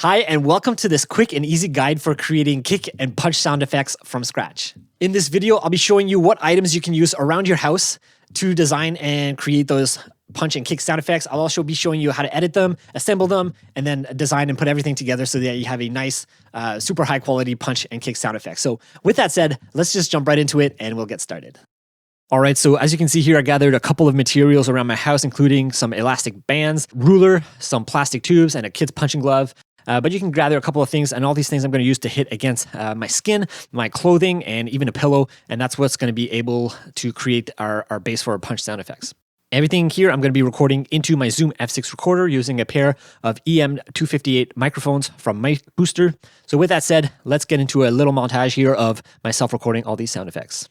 Hi, and welcome to this quick and easy guide for creating kick and punch sound effects from scratch. In this video, I'll be showing you what items you can use around your house to design and create those punch and kick sound effects. I'll also be showing you how to edit them, assemble them, and then design and put everything together so that you have a nice, super high quality punch and kick sound effect. So with that said, let's just jump right into it and we'll get started. All right, so as you can see here, I gathered a couple of materials around my house, including some elastic bands, ruler, some plastic tubes, and a kid's punching glove. But you can gather a couple of things, and all these things I'm going to use to hit against my skin, my clothing, and even a pillow. And that's what's going to be able to create our base for our punch sound effects. Everything here I'm going to be recording into my Zoom F6 recorder using a pair of EM258 microphones from Mic Booster. So with that said, let's get into a little montage here of myself recording all these sound effects.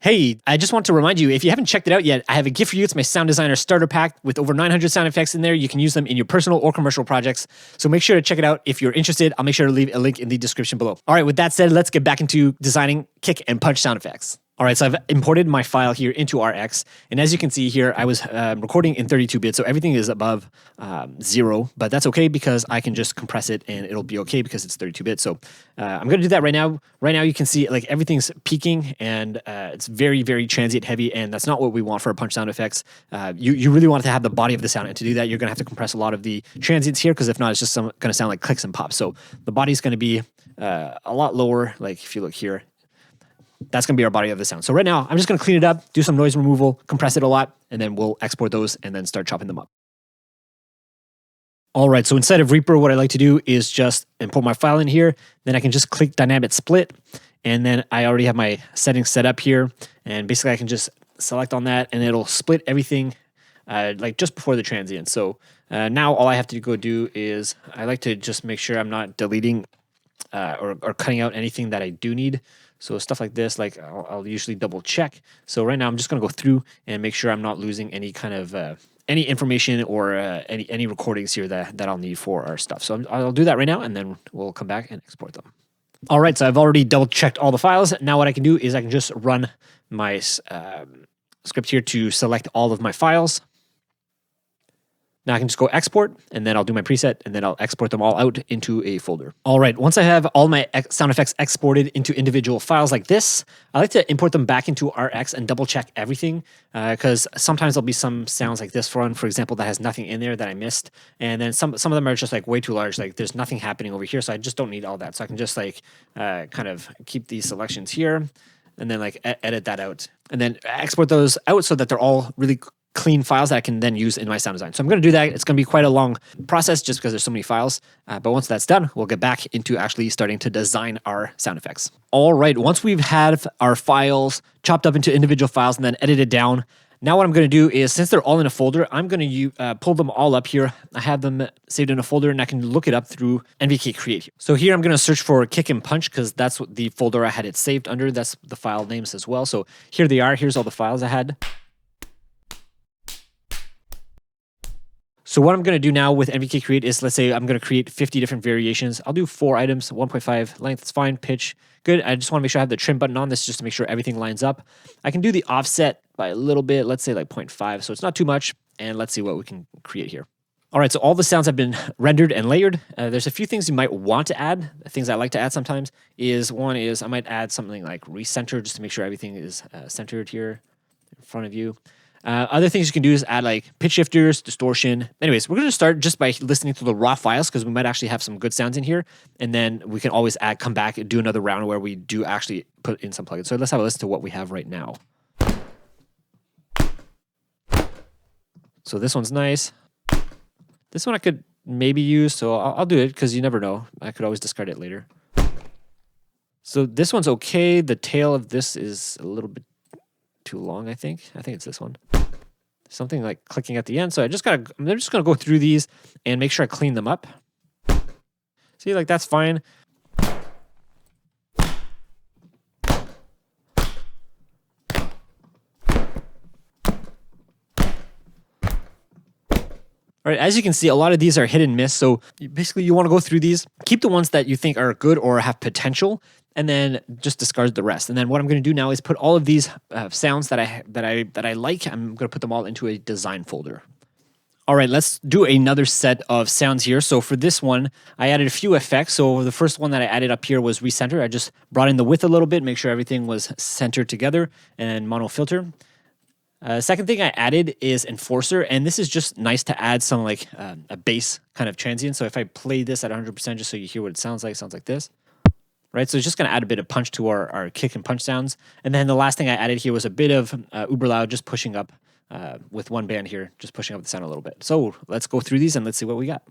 Hey, I just want to remind you, if you haven't checked it out yet, I have a gift for you. It's my Sound Designer Starter Pack with over 900 sound effects in there. You can use them in your personal or commercial projects. So make sure to check it out. If you're interested, I'll make sure to leave a link in the description below. All right, with that said, let's get back into designing kick and punch sound effects. All right, so I've imported my file here into RX. And as you can see here, I was recording in 32-bit, so everything is above 0. But that's okay because I can just compress it and it'll be okay because it's 32-bit. So I'm going to do that right now. Right now, you can see like everything's peaking and it's very, very transient heavy. And that's not what we want for our punch sound effects. You really want to have the body of the sound. And to do that, you're going to have to compress a lot of the transients here because if not, it's just going to sound like clicks and pops. So the body's going to be a lot lower. Like if you look here, that's going to be our body of the sound. So right now, I'm just going to clean it up, do some noise removal, compress it a lot, and then we'll export those and then start chopping them up. All right, so inside of Reaper, what I like to do is just import my file in here. Then I can just click Dynamic Split, and then I already have my settings set up here. And basically, I can just select on that, and it'll split everything like just before the transient. So now all I have to go do is I like to just make sure I'm not deleting or cutting out anything that I do need. So stuff like this, like I'll usually double check. So right now I'm just going to go through and make sure I'm not losing any kind of any information or any recordings here that I'll need for our stuff. So I'll do that right now, and then we'll come back and export them. All right, so I've already double checked all the files. Now what I can do is I can just run my script here to select all of my files. Now I can just go export, and then I'll do my preset, and then I'll export them all out into a folder. All right, once I have all my sound effects exported into individual files like this, I like to import them back into RX and double check everything because sometimes there'll be some sounds like this one, for example, that has nothing in there that I missed. And then some of them are just like way too large, like there's nothing happening over here, so I just don't need all that. So I can just like kind of keep these selections here and then like edit that out and then export those out so that they're all really clean files that I can then use in my sound design. So I'm going to do that. It's going to be quite a long process just because there's so many files. But once that's done, we'll get back into actually starting to design our sound effects. All right, once we've had our files chopped up into individual files and then edited down, now what I'm going to do is, since they're all in a folder, I'm going to pull them all up here. I have them saved in a folder, and I can look it up through NVK Create. So here I'm going to search for Kick and Punch because that's what the folder I had it saved under. That's the file names as well. So here they are. Here's all the files I had. So what I'm going to do now with NVK Create is, let's say I'm going to create 50 different variations. I'll do 4 items, 1.5 length, it's fine, pitch, good. I just want to make sure I have the trim button on this just to make sure everything lines up. I can do the offset by a little bit, let's say like 0.5, so it's not too much, and let's see what we can create here. All right, so all the sounds have been rendered and layered. There's a few things you might want to add. Things I like to add sometimes is, one is I might add something like recenter just to make sure everything is centered here in front of you. Other things you can do is add like pitch shifters, distortion. Anyways, we're going to start just by listening to the raw files because we might actually have some good sounds in here. And then we can always come back and do another round where we do actually put in some plugins. So let's have a listen to what we have right now. So this one's nice. This one I could maybe use, so I'll do it because you never know. I could always discard it later. So this one's okay. The tail of this is a little bit too long, I think. I think it's this one. Something like clicking at the end. So I'm just gonna go through these and make sure I clean them up. See, like that's fine. All right, as you can see, a lot of these are hit and miss. So basically you want to go through these, keep the ones that you think are good or have potential, and then just discard the rest. And then what I'm going to do now is put all of these sounds that I like. I'm going to put them all into a design folder. All right, let's do another set of sounds here. So for this one, I added a few effects. So the first one that I added up here was recenter. I just brought in the width a little bit, make sure everything was centered together, and mono filter. Second thing I added is enforcer, and this is just nice to add some like a bass kind of transient. So if I play this at 100% just so you hear what it sounds like this. Right, so it's just going to add a bit of punch to our kick and punch sounds. And then the last thing I added here was a bit of uber loud, just pushing up with one band here, just pushing up the sound a little bit. So let's go through these and let's see what we got.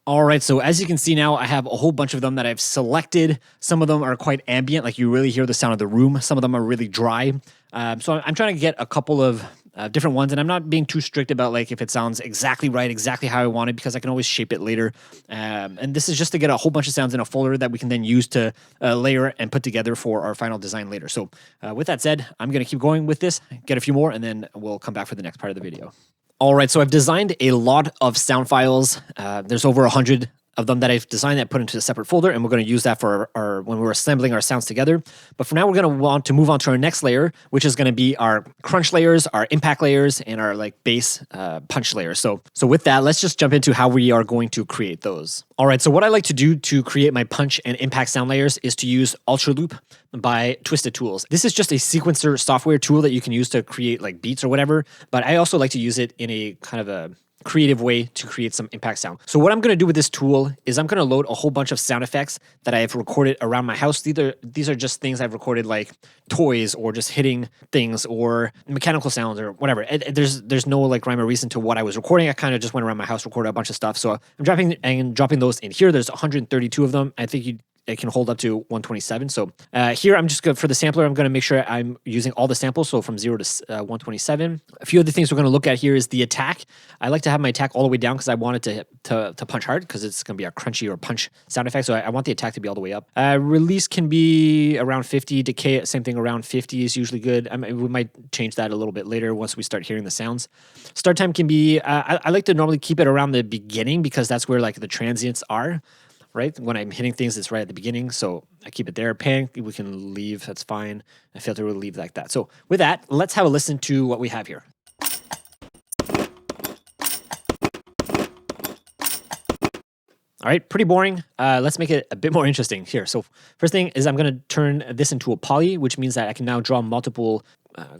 All right, so as you can see now, I have a whole bunch of them that I've selected. Some of them are quite ambient, like you really hear the sound of the room. Some of them are really dry. So I'm trying to get a couple of different ones, and I'm not being too strict about like if it sounds exactly right, exactly how I want it, because I can always shape it later. And this is just to get a whole bunch of sounds in a folder that we can then use to layer and put together for our final design later. So with that said, I'm going to keep going with this, get a few more, and then we'll come back for the next part of the video. All right, so I've designed a lot of sound files. There's over 100 of them that I've designed that put into a separate folder, and we're going to use that for our when we're assembling our sounds together. But for now, we're going to want to move on to our next layer, which is going to be our crunch layers, our impact layers, and our like bass punch layers. So with that, let's just jump into how we are going to create those. All right, so what I like to do to create my punch and impact sound layers is to use Ultra Loop by Twisted Tools. This is just a sequencer software tool that you can use to create like beats or whatever, but I also like to use it in a kind of a creative way to create some impact sound. So what I'm going to do with this tool is I'm going to load a whole bunch of sound effects that I have recorded around my house. These are just things I've recorded, like toys or just hitting things or mechanical sounds or whatever. There's no like rhyme or reason to what I was recording. I kind of just went around my house, recorded a bunch of stuff. So I'm dropping those in here. There's 132 of them. I think it can hold up to 127. So here I'm just going for the sampler. I'm going to make sure I'm using all the samples. So from 0 to 127. A few other things we're going to look at here is the attack. I like to have my attack all the way down because I want it to punch hard, because it's going to be a crunchy or punch sound effect. So I want the attack to be all the way up. Release can be around 50. Decay, same thing, around 50 is usually good. I mean, we might change that a little bit later once we start hearing the sounds. Start time can be, I like to normally keep it around the beginning because that's where like the transients are. Right? When I'm hitting things, it's right at the beginning. So I keep it there. Pan, we can leave. That's fine. A filter will leave like that. So with that, let's have a listen to what we have here. All right, pretty boring. Let's make it a bit more interesting here. So first thing is I'm going to turn this into a poly, which means that I can now draw multiple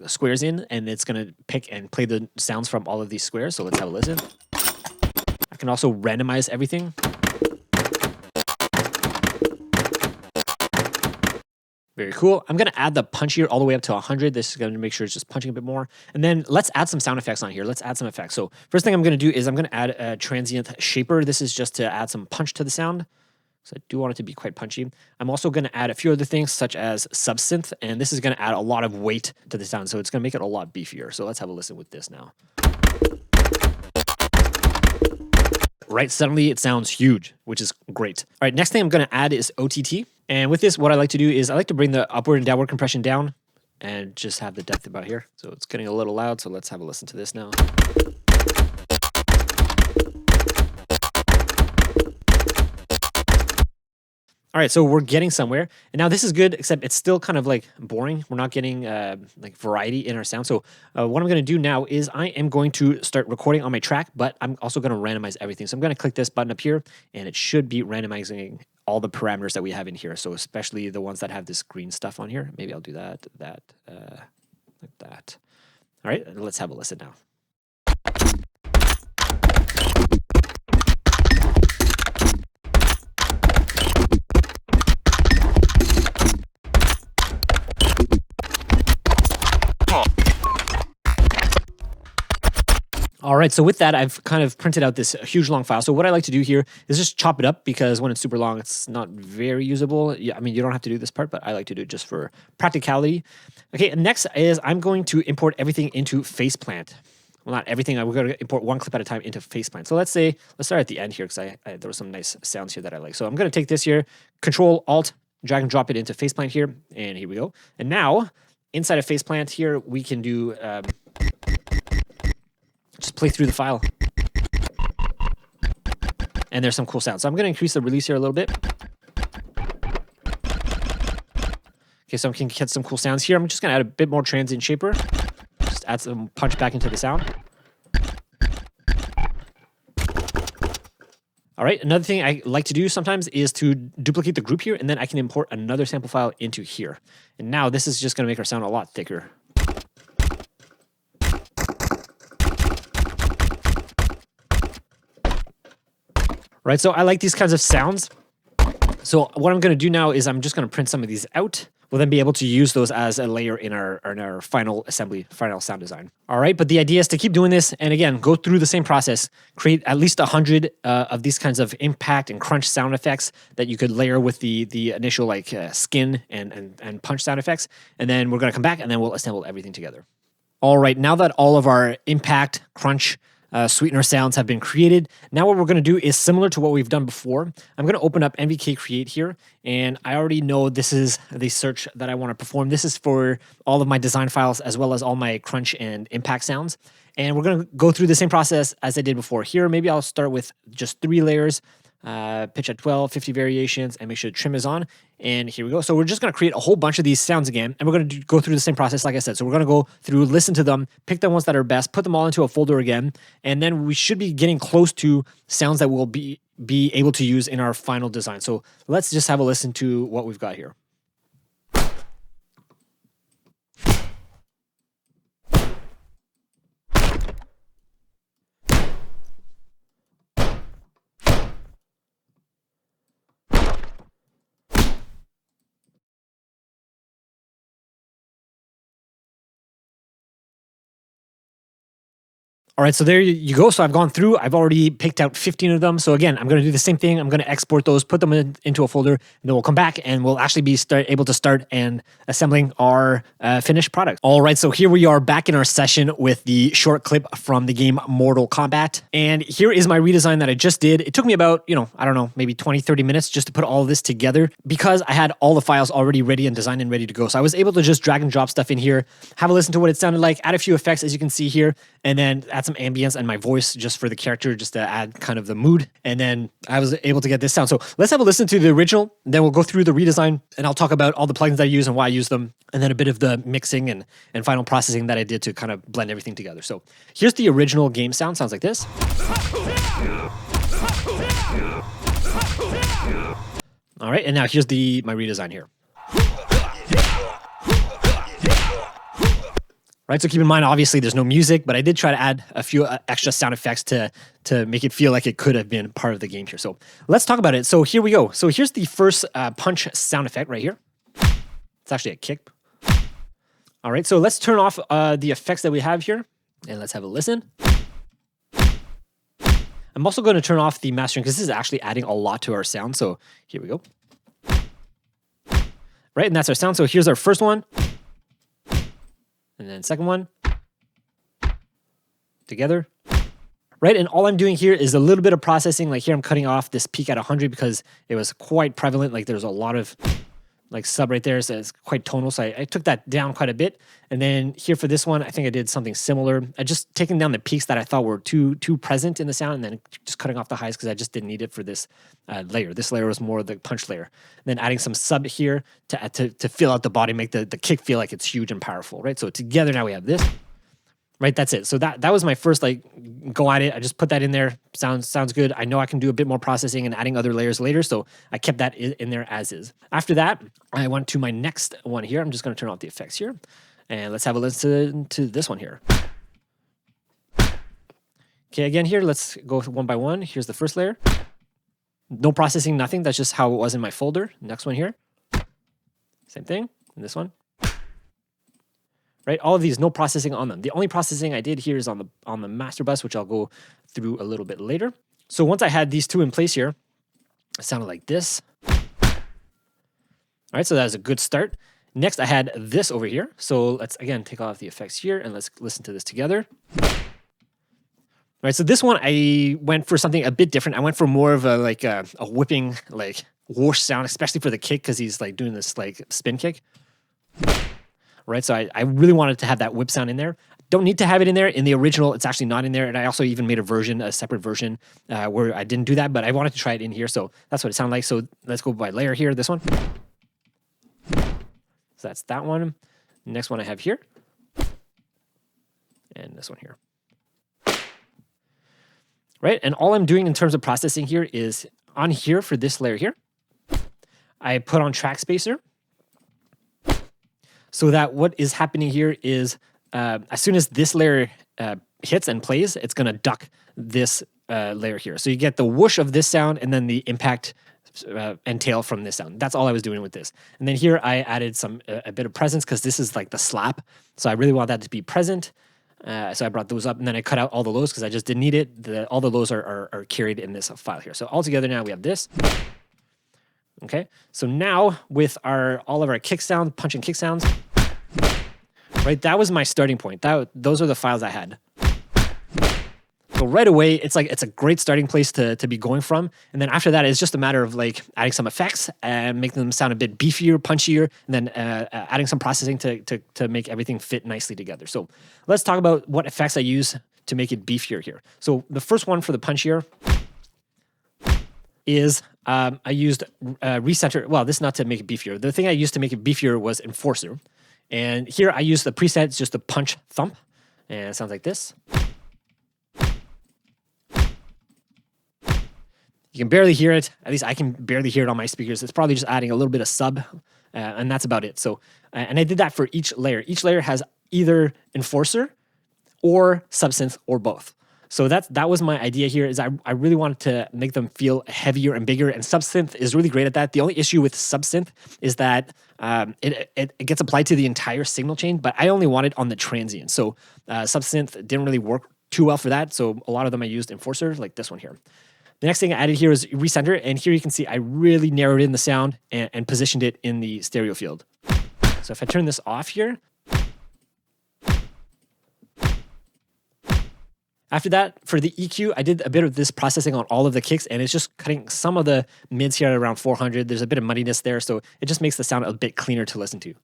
squares in, and it's going to pick and play the sounds from all of these squares. So let's have a listen. I can also randomize everything. Very cool. I'm going to add the punch here all the way up to 100. This is going to make sure it's just punching a bit more. And then let's add some sound effects on here. Let's add some effects. So first thing I'm going to do is I'm going to add a transient shaper. This is just to add some punch to the sound. So I do want it to be quite punchy. I'm also going to add a few other things such as subsynth, and this is going to add a lot of weight to the sound. So it's going to make it a lot beefier. So let's have a listen with this now. Right, suddenly it sounds huge, which is great. All right, next thing I'm going to add is OTT. And with this, what I like to do is I like to bring the upward and downward compression down and just have the depth about here. So it's getting a little loud, so let's have a listen to this now. All right, so we're getting somewhere. And now this is good, except it's still kind of like boring. We're not getting like variety in our sound. So what I'm going to do now is I am going to start recording on my track, but I'm also going to randomize everything. So I'm going to click this button up here, and it should be randomizing all the parameters that we have in here. So especially the ones that have this green stuff on here. Maybe I'll do that, like that. All right, let's have a listen now. All right, so with that, I've kind of printed out this huge long file. So what I like to do here is just chop it up, because when it's super long, it's not very usable. Yeah, I mean, you don't have to do this part, but I like to do it just for practicality. Okay, next is I'm going to import everything into Faceplant. well, not everything. We're going to import one clip at a time into FacePlant. So let's start at the end here because there were some nice sounds here that I like. So I'm going to take this here, Control Alt, drag and drop it into FacePlant here, and here we go. And now inside of FacePlant here, we can do just play through the file. And there's some cool sounds. So I'm going to increase the release here a little bit. Okay, so I can get some cool sounds here. I'm just going to add a bit more transient shaper. Just add some punch back into the sound. All right, another thing I like to do sometimes is to duplicate the group here, and then I can import another sample file into here. And now this is just going to make our sound a lot thicker. Right, so I like these kinds of sounds. So what I'm going to do now is I'm just going to print some of these out. We'll then be able to use those as a layer in our final assembly, final sound design. All right, but the idea is to keep doing this, and again, go through the same process. Create at least 100 of these kinds of impact and crunch sound effects that you could layer with the initial like skin and punch sound effects, and then we're going to come back and then we'll assemble everything together. All right, now that all of our impact, crunch, sweetener sounds have been created. Now what we're going to do is similar to what we've done before. I'm going to open up NVK Create here, and I already know this is the search that I want to perform. This is for all of my design files as well as all my crunch and impact sounds. And we're going to go through the same process as I did before. Here, maybe I'll start with just 3 layers, pitch at 12, 50 variations, and make sure trim is on. And here we go. So we're just going to create a whole bunch of these sounds again, and we're going to go through the same process, like I said. So we're going to go through, listen to them, pick the ones that are best, put them all into a folder again, and then we should be getting close to sounds that we'll be able to use in our final design. So let's just have a listen to what we've got here. All right, so there you go. So I've gone through, I've already picked out 15 of them. So again, I'm going to do the same thing. I'm going to export those, put them into a folder, and then we'll come back and we'll actually be able to start and assembling our finished product. All right, so here we are back in our session with the short clip from the game Mortal Kombat. And here is my redesign that I just did. It took me about, I don't know, maybe 20, 30 minutes just to put all of this together because I had all the files already ready and designed and ready to go. So I was able to just drag and drop stuff in here, have a listen to what it sounded like, add a few effects as you can see here, and then add some ambience and my voice just for the character, just to add kind of the mood. And then I was able to get this sound. So let's have a listen to the original, then we'll go through the redesign, and I'll talk about all the plugins I use and why I use them, and then a bit of the mixing and final processing that I did to kind of blend everything together. So here's the original game sound. Sounds like this. All right, and now here's my redesign here. Right, so keep in mind, obviously, there's no music, but I did try to add a few extra sound effects to make it feel like it could have been part of the game here. So let's talk about it. So here we go. So here's the first punch sound effect right here. It's actually a kick. All right, so let's turn off the effects that we have here, and let's have a listen. I'm also going to turn off the mastering because this is actually adding a lot to our sound. So here we go. Right, and that's our sound. So here's our first one. And then second one, together, right? And all I'm doing here is a little bit of processing. Like here, I'm cutting off this peak at 100 because it was quite prevalent. Like there's a lot of like sub right there, so it's quite tonal. So I took that down quite a bit. And then here for this one, I think I did something similar. I just taken down the peaks that I thought were too present in the sound, and then just cutting off the highs because I just didn't need it for this layer. This layer was more the punch layer. And then adding some sub here to fill out the body, make the kick feel like it's huge and powerful, right? So together now we have this. Right, that's it. So that was my first like go at it. I just put that in there. Sounds good. I know I can do a bit more processing and adding other layers later, so I kept that in there as is. After that, I went to my next one here. I'm just going to turn off the effects here, and let's have a listen to this one here. Okay, again here, let's go one by one. Here's the first layer. No processing, nothing. That's just how it was in my folder. Next one here. Same thing. And this one. Right, all of these, no processing on them. The only processing I did here is on the master bus, which I'll go through a little bit later. So once I had these two in place here, it sounded like this. All right, so that was a good start. Next, I had this over here. So let's, again, take off the effects here, and let's listen to this together. Right, so this one I went for something a bit different. I went for more of a like a whipping like whoosh sound, especially for the kick because he's like doing this like spin kick. Right, so I really wanted to have that whip sound in there. Don't need to have it in there. In the original, it's actually not in there. And I also even made a separate version where I didn't do that, but I wanted to try it in here. So that's what it sounded like. So let's go by layer here, this one. So that's that one. Next one I have here. And this one here. Right, and all I'm doing in terms of processing here is on here for this layer here, I put on track spacer so that what is happening here is as soon as this layer hits and plays, it's going to duck this layer here. So you get the whoosh of this sound and then the impact and tail from this sound. That's all I was doing with this. And then here I added a bit of presence because this is like the slap. So I really want that to be present. So I brought those up and then I cut out all the lows because I just didn't need it. All the lows are carried in this file here. So all together now we have this. Okay, so now with all of our kick sounds, punch and kick sounds, right? That was my starting point. Those are the files I had. So right away, it's a great starting place to be going from. And then after that, it's just a matter of like adding some effects and making them sound a bit beefier, punchier, and then adding some processing to make everything fit nicely together. So let's talk about what effects I use to make it beefier here. So the first one for the punchier is I used recenter. Well, this is not to make it beefier. The thing I used to make it beefier was enforcer. And here I use the preset, it's just the punch thump. And it sounds like this. You can barely hear it. At least I can barely hear it on my speakers. It's probably just adding a little bit of sub, and that's about it. So, and I did that for each layer. Each layer has either enforcer or subsynth or both. So that was my idea here. Is I really wanted to make them feel heavier and bigger, and subsynth is really great at that. The only issue with subsynth is that it gets applied to the entire signal chain, but I only want it on the transient. So subsynth didn't really work too well for that. So a lot of them I used enforcer, like this one here. The next thing I added here is recenter, and here you can see I really narrowed in the sound and positioned it in the stereo field. So if I turn this off here, after that, for the EQ, I did a bit of this processing on all of the kicks, and it's just cutting some of the mids here at around 400. There's a bit of muddiness there, so it just makes the sound a bit cleaner to listen to.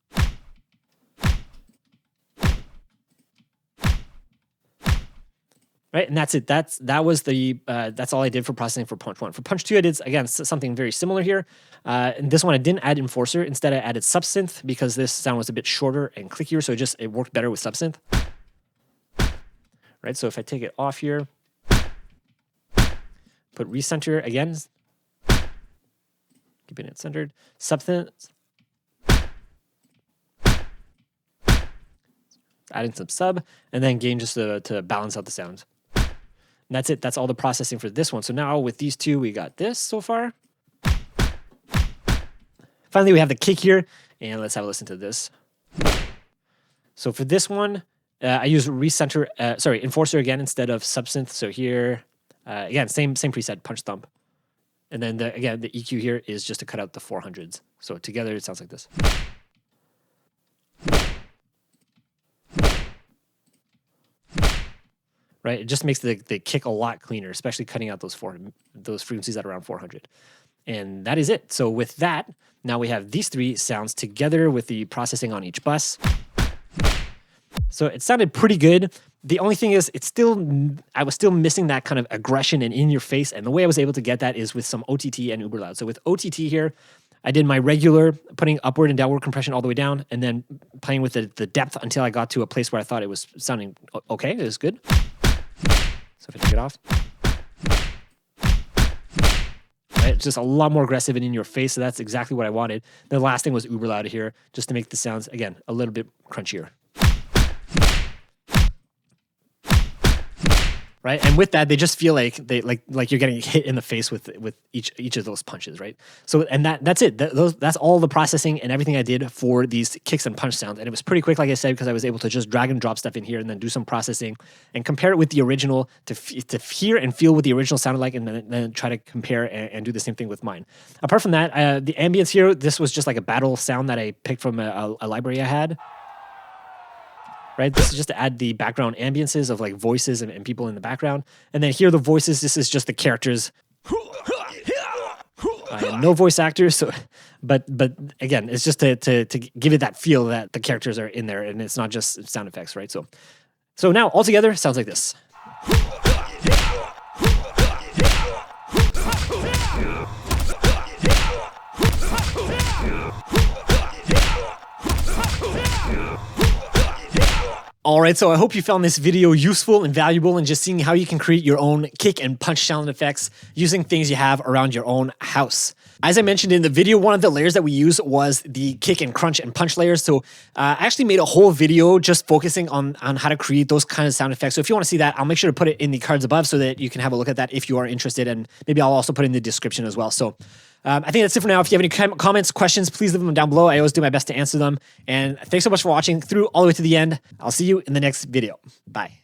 Right, and that's it. That's all I did for processing for punch 1. For punch 2, I did again something very similar here. And this one I didn't add enforcer. Instead, I added subsynth because this sound was a bit shorter and clickier, so it worked better with subsynth. Right, so if I take it off here, put recenter again, keeping it centered, subsynth, adding some sub, and then gain just to balance out the sounds. And that's it. That's all the processing for this one. So now with these two, we got this so far. Finally, we have the kick here, and let's have a listen to this. So for this one, I use enforcer again instead of subsynth. So here, again, same preset, punch thump. And then the EQ here is just to cut out the 400s. So together it sounds like this. Right, it just makes the kick a lot cleaner, especially cutting out those frequencies at around 400. And that is it. So with that, now we have these three sounds together with the processing on each bus. So it sounded pretty good. The only thing is, I was still missing that kind of aggression and in your face. And the way I was able to get that is with some OTT and uber loud. So with OTT here, I did my regular, putting upward and downward compression all the way down, and then playing with the depth until I got to a place where I thought it was sounding okay. It was good. So if I take it off, right, it's just a lot more aggressive and in your face. So that's exactly what I wanted. The last thing was uber loud here, just to make the sounds, again, a little bit crunchier. Right, and with that, they just feel like you're getting hit in the face with each of those punches, right? So, and that's it. That's all the processing and everything I did for these kicks and punch sounds, and it was pretty quick, like I said, because I was able to just drag and drop stuff in here and then do some processing and compare it with the original to hear and feel what the original sounded like, and then try to compare and do the same thing with mine. Apart from that, the ambience here, this was just like a battle sound that I picked from a library I had. right? This is just to add the background ambiances of like voices and people in the background. And then here the voices, this is just the characters. No voice actors, so but again, it's just to give it that feel that the characters are in there and it's not just sound effects, right? So now altogether sounds like this. All right, so I hope you found this video useful and valuable in just seeing how you can create your own kick and punch sound effects using things you have around your own house. As I mentioned in the video, one of the layers that we used was the kick and crunch and punch layers. So I actually made a whole video just focusing on how to create those kind of sound effects. So if you want to see that, I'll make sure to put it in the cards above so that you can have a look at that if you are interested. And maybe I'll also put it in the description as well. So I think that's it for now. If you have any comments, questions, please leave them down below. I always do my best to answer them. And thanks so much for watching through all the way to the end. I'll see you in the next video. Bye.